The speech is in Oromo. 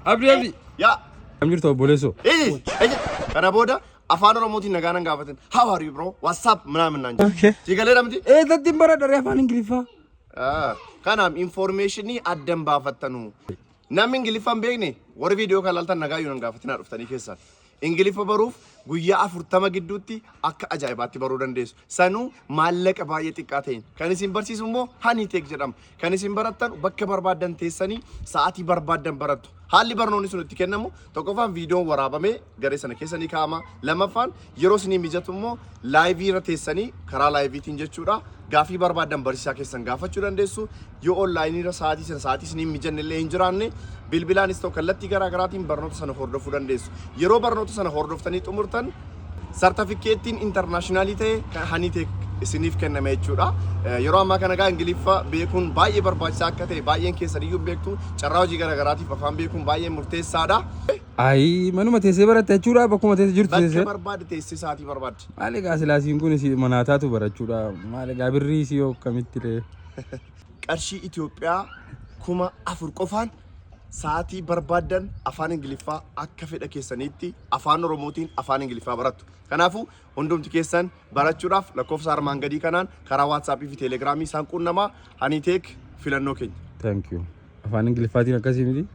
Abdi. Yeah. I'm just a boleso. Hey, Kanaboda, a father of Mutin Nagana Gavatin. How are you, bro? What's up, Mnaman? Okay. Tigalamti? Eh, that Timbara, the Refan Grifa. Kanam information at them Bafatanu. Naming Gilifan Begni, what video Kalata Nagayan Gavatina of Tanikesa. Ingilifa Baruf, Guya Afurtama Giduti, Aka Ajabati Barudan days. Sanu, Malek Abayeti Katain. Canisim Barsisumo, Honey take Jedam. Canisim Baratan, Bakabarbadan Tesani, Saati Barbadan Barat. Hali Barnonis Tikenamo, Tokova video Warabame, Garisana Kesani Kama, Lamafan, Yerosini Mijatumo, Live Tesani, Karala Vitin Jechura, Gafi Barbadan Barisakis and Gafachuran desu, you all line Satis and Satis in Mijanele Injurane, Bilbilan is Tokalatiga Gratin, Barnots and Horde of Fudandes, Yero Barnots and Horde of Tanit Umurtan, certificate in internationality, Hanite significant Namechura, Yoro Makanaga and Gilifa, Bekun, Baye Barbasakate, Bayan Kesari, you beg to Charaji Garagati, Fambekun, Baye Murte Sada. I Manumate Severa Techura, Bakumate Jurte, Barbad, Tesati Barbat. Allegas Lasingunisi Manatatu Barachura, Malagabirisio committee. Arshi Ethiopia, Kuma Afurkofan. Saati barbaadan afaan Ingiliffaa akka fedha keessanitti afaan Oromootiin afaan Ingiliffaa baratu. Kanaafu hundumti keessan barachuudhaaf lakkoofsa armaan gadii kanaan karaa WhatsApp fi Telegram isaan qunnamaa Hanitek filannoo keenya. Thank you. Afaan Ingiliffaatiin akkasii miti.